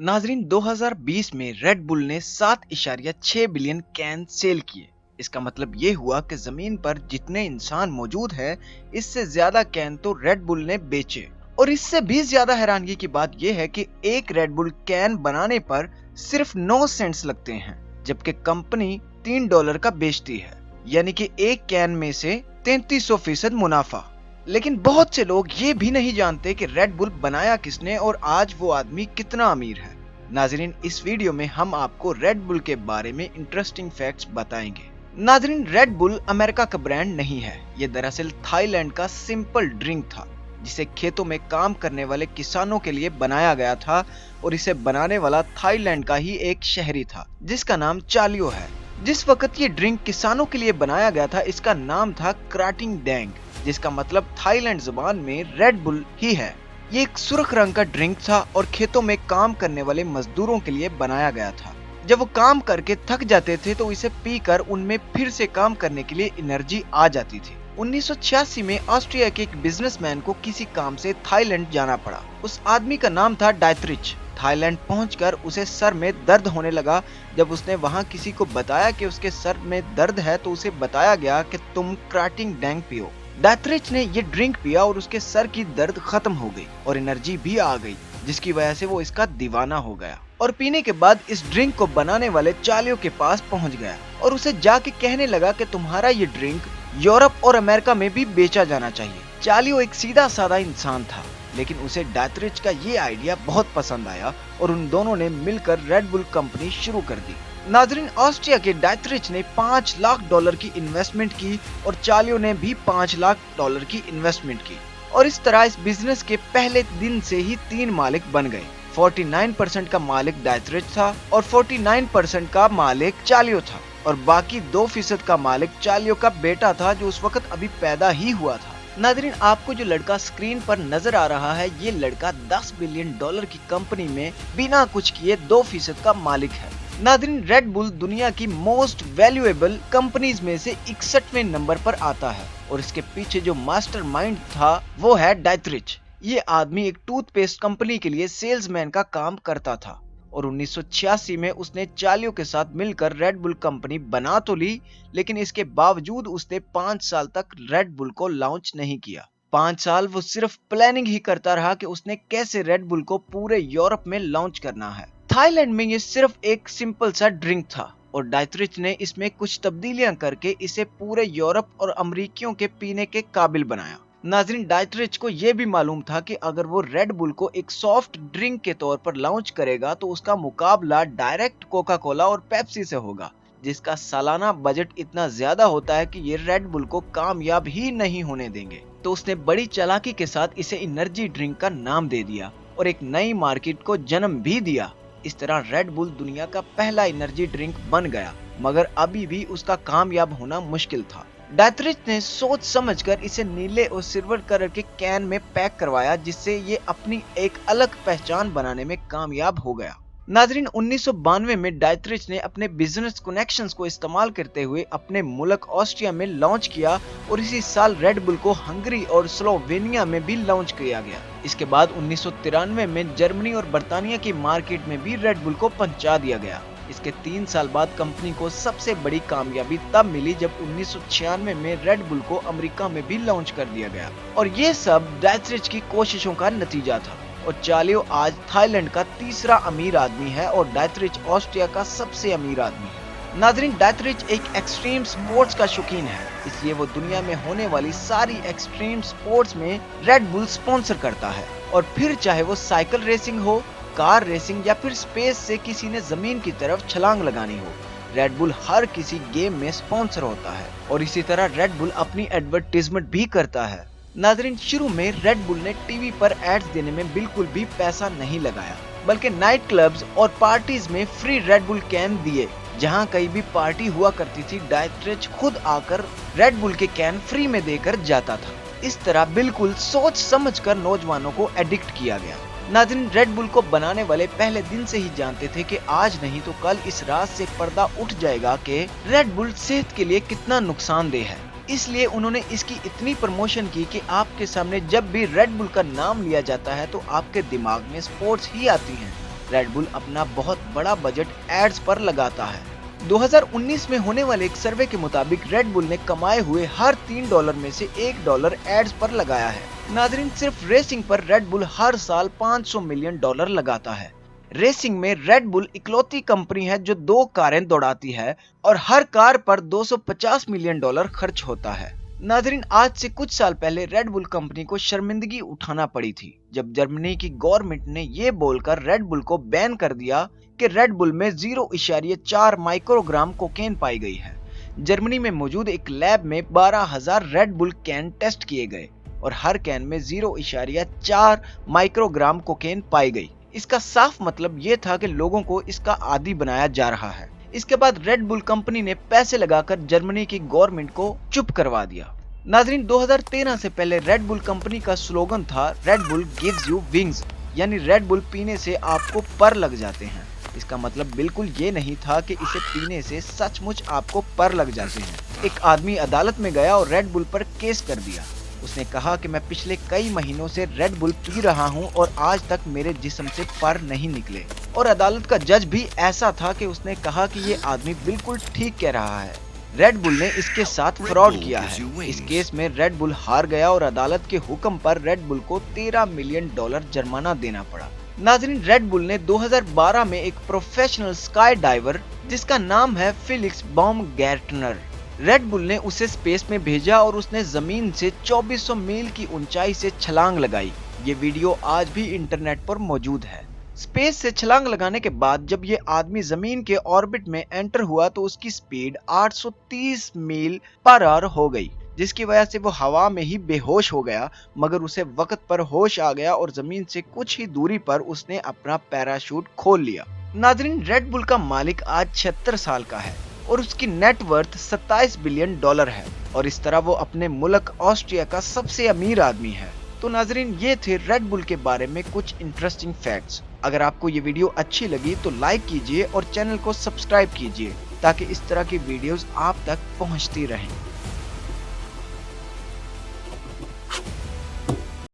नाजरीन 2020 में red bull ने 7.6 बिलियन कैन सेल किए। इसका मतलब ये हुआ कि जमीन पर जितने इंसान मौजूद हैं, इससे ज्यादा कैन तो रेड बुल ने बेचे। और इससे भी ज्यादा हैरानगी की बात यह है कि एक रेड बुल कैन बनाने पर सिर्फ 9 सेंट्स लगते हैं, जबकि कंपनी $3 का बेचती है, यानी कि एक कैन में से 3300% मुनाफा। लेकिन बहुत से लोग ये भी नहीं जानते कि रेड बुल बनाया किसने और आज वो आदमी कितना अमीर है। नाजरीन, इस वीडियो में हम आपको रेड बुल के बारे में इंटरेस्टिंग फैक्ट्स बताएंगे। नाजरीन, रेड बुल अमेरिका का ब्रांड नहीं है। ये दरअसल थाईलैंड का सिंपल ड्रिंक था, जिसे खेतों में काम करने वाले किसानों के लिए बनाया गया था, और इसे बनाने वाला थाईलैंड का ही एक शहरी था जिसका नाम चालियो है। जिस वक्त ये ड्रिंक किसानों के लिए बनाया गया था, इसका नाम था क्राटिंग डैंग, जिसका मतलब थाईलैंड जुबान में रेड बुल ही है। ये एक सुर्ख रंग का ड्रिंक था और खेतों में काम करने वाले मजदूरों के लिए बनाया गया था। जब वो काम करके थक जाते थे तो इसे पीकर उनमें फिर से काम करने के लिए एनर्जी आ जाती थी। 1986 में ऑस्ट्रिया के एक बिजनेसमैन को किसी काम से थाईलैंड जाना पड़ा। उस आदमी का नाम था डाइतरिच। थाईलैंड पहुंचकर उसे सर में दर्द होने लगा। जब उसने वहां किसी को बताया कि उसके सर में दर्द है तो उसे बताया गया कि तुम क्राटिंग डैंग पियो। डाइतरिच ने ये ड्रिंक पिया और उसके सर की दर्द खत्म हो गई और एनर्जी भी आ गई, जिसकी वजह से वो इसका दीवाना हो गया। और पीने के बाद इस ड्रिंक को बनाने वाले चालियो के पास पहुंच गया और उसे जाके कहने लगा कि तुम्हारा ये ड्रिंक यूरोप और अमेरिका में भी बेचा जाना चाहिए। चालियो एक सीधा साधा इंसान था, लेकिन उसे डाइतरिच का ये आइडिया बहुत पसंद आया और उन दोनों ने मिलकर रेड बुल कंपनी शुरू कर दी। नाजरीन, ऑस्ट्रिया के डाइतरिच ने $5 लाख की इन्वेस्टमेंट की और चालियो ने भी $5 लाख की इन्वेस्टमेंट की, और इस तरह इस बिजनेस के पहले दिन से ही 3 मालिक बन गए। 49% का मालिक डाइतरिच था और 49% का मालिक चालियो था, और बाकी 2% का मालिक चालियो का बेटा था, जो उस वक्त अभी पैदा ही हुआ था। नाजरीन, आपको जो लड़का स्क्रीन पर नजर आ रहा है, ये लड़का $10 बिलियन की कंपनी में बिना कुछ किए 2% का मालिक है। नाजरीन, रेड बुल दुनिया की मोस्ट वैल्यूएबल कंपनीज में से 61वें नंबर पर आता है, और इसके पीछे जो मास्टरमाइंड था वो है डाइतरिच। ये आदमी एक टूथपेस्ट कंपनी के लिए सेल्समैन का काम करता था, और 1986 में उसने चालियो के साथ मिलकर रेड बुल कंपनी बना तो ली, लेकिन इसके बावजूद उसने 5 साल तक रेड बुल को लॉन्च नहीं किया। 5 साल वो सिर्फ प्लानिंग ही करता रहा कि उसने कैसे रेड बुल को पूरे यूरोप में लॉन्च करना है। थाईलैंड में ये सिर्फ एक सिंपल सा ड्रिंक था, और डाइतरिच ने इसमें कुछ तब्दीलियां करके इसे पूरे यूरोप और अमेरिकियों के पीने के काबिल बनाया। नाजरीन, डाइतरिच को यह भी मालूम था कि अगर वो रेड बुल को एक सॉफ्ट ड्रिंक के तौर पर लॉन्च करेगा तो उसका मुकाबला डायरेक्ट कोका कोला और पेप्सी से होगा, जिसका सालाना बजट इतना ज्यादा होता है कि ये रेड बुल को कामयाब ही नहीं होने देंगे। तो उसने बड़ी चालाकी के साथ इसे एनर्जी ड्रिंक का नाम दे दिया और एक नई मार्केट को जन्म भी दिया। इस तरह रेड बुल दुनिया का पहला एनर्जी ड्रिंक बन गया, मगर अभी भी उसका कामयाब होना मुश्किल था। डाइतरिच ने सोच समझकर इसे नीले और सिल्वर कलर के कैन में पैक करवाया, जिससे ये अपनी एक अलग पहचान बनाने में कामयाब हो गया। नाजरीन, 1992 में डाइतरिच ने अपने बिजनेस कनेक्शंस को इस्तेमाल करते हुए अपने मुल्क ऑस्ट्रिया में लॉन्च किया, और इसी साल रेड बुल को हंगरी और स्लोवेनिया में भी लॉन्च किया गया। इसके बाद 1993 में जर्मनी और बर्तानिया की मार्केट में भी रेड बुल को पहुंचा दिया गया। इसके 3 साल बाद कंपनी को सबसे बड़ी कामयाबी तब मिली जब 1996 में रेड बुल को अमेरिका में भी लॉन्च कर दिया गया, और ये सब डाइतरिच की कोशिशों का नतीजा था। और चालियो आज थाईलैंड का तीसरा अमीर आदमी है और डाइतरिच ऑस्ट्रिया का सबसे अमीर आदमी है। नाजरीन, डाइतरिच एक एक्सट्रीम स्पोर्ट्स का शौकीन है, इसलिए वो दुनिया में होने वाली सारी एक्सट्रीम स्पोर्ट्स में रेड बुल स्पॉन्सर करता है, और फिर चाहे वो साइकिल रेसिंग हो, कार रेसिंग या फिर स्पेस से किसी ने जमीन की तरफ छलांग लगानी हो, रेड बुल हर किसी गेम में स्पॉन्सर होता है। और इसी तरह रेड बुल अपनी एडवर्टीजमेंट भी करता है। नाजरीन, शुरू में रेड बुल ने टीवी पर एड्स देने में बिल्कुल भी पैसा नहीं लगाया, बल्कि नाइट क्लब्स और पार्टीज में फ्री रेड बुल कैन दिए। जहां कहीं भी पार्टी हुआ करती थी, डाइतरिच खुद आकर रेड बुल के कैन फ्री में देकर जाता था। इस तरह बिल्कुल सोच समझकर नौजवानों को एडिक्ट किया गया। नाज़रीन, रेड बुल को बनाने वाले पहले दिन से ही जानते थे कि आज नहीं तो कल इस रात से पर्दा उठ जाएगा कि रेड बुल सेहत के लिए कितना नुकसानदेह है। इसलिए उन्होंने इसकी इतनी प्रमोशन की कि आपके सामने जब भी रेड बुल का नाम लिया जाता है तो आपके दिमाग में स्पोर्ट्स ही आती हैं। रेड बुल अपना बहुत बड़ा बजट एड्स पर लगाता है। 2019 में होने वाले एक सर्वे के मुताबिक रेड बुल ने कमाए हुए हर $3 में से $1 एड्स पर लगाया है। नाज़रीन, सिर्फ रेसिंग पर रेड बुल हर साल $500 मिलियन लगाता है। रेसिंग में रेड बुल इकलौती कंपनी है जो 2 कारें दौड़ाती है और हर कार पर $250 मिलियन खर्च होता है। नाज़रीन, आज से कुछ साल पहले रेड बुल कंपनी को शर्मिंदगी उठाना पड़ी थी जब जर्मनी की गवर्नमेंट ने ये बोलकर रेड बुल को बैन कर दिया कि रेड बुल में 0.4 माइक्रोग्राम कोकेन पाई गई है। जर्मनी में मौजूद एक लैब में 12,000 रेड बुल कैन टेस्ट किए गए और हर कैन में 0.4 माइक्रोग्राम कोकेन पाई गई। इसका साफ मतलब ये था कि लोगों को इसका आदी बनाया जा रहा है। इसके बाद रेड बुल कंपनी ने पैसे लगाकर जर्मनी की गवर्नमेंट को चुप करवा दिया। नाज़रीन, 2013 से पहले रेड बुल कंपनी का स्लोगन था red bull gives you wings, यानी रेड बुल पीने से आपको पर लग जाते हैं। इसका मतलब बिल्कुल ये नहीं था कि इसे पीने से सचमुच आपको पर लग जाते हैं। एक आदमी अदालत में गया और रेड बुल पर केस कर दिया। उसने कहा कि मैं पिछले कई महीनों से रेड बुल पी रहा हूं और आज तक मेरे जिस्म से पर नहीं निकले। और अदालत का जज भी ऐसा था कि उसने कहा कि ये आदमी बिल्कुल ठीक कह रहा है। रेड बुल ने इसके साथ फ्रॉड किया है। इस केस में रेड बुल हार गया और अदालत के हुक्म पर रेड बुल को $13 मिलियन जुर्माना देना पड़ा। नाज़रीन, रेड बुल ने 2012 में एक प्रोफेशनल स्काई डाइवर जिसका नाम है फेलिक्स बाउमगैर्टनर, रेड बुल ने उसे स्पेस में भेजा और उसने जमीन से 2400 मील की ऊंचाई से छलांग लगाई। ये वीडियो आज भी इंटरनेट पर मौजूद है। स्पेस से छलांग लगाने के बाद जब ये आदमी जमीन के ऑर्बिट में एंटर हुआ तो उसकी स्पीड 830 मील पर आवर हो गई, जिसकी वजह से वो हवा में ही बेहोश हो गया, मगर उसे वक्त पर होश आ गया और जमीन से कुछ ही दूरी पर उसने अपना पैराशूट खोल लिया। नाज़रीन, रेड बुल का मालिक आज 76 साल का है और उसकी नेट वर्थ $27 बिलियन है और इस तरह वो अपने मुल्क ऑस्ट्रिया का सबसे अमीर आदमी है। तो नाज़रीन, ये थे रेड बुल के बारे में कुछ इंटरेस्टिंग फैक्ट्स। अगर आपको ये वीडियो अच्छी लगी तो लाइक कीजिए और चैनल को सब्सक्राइब कीजिए ताकि इस तरह की वीडियोस आप तक पहुंचती रहें।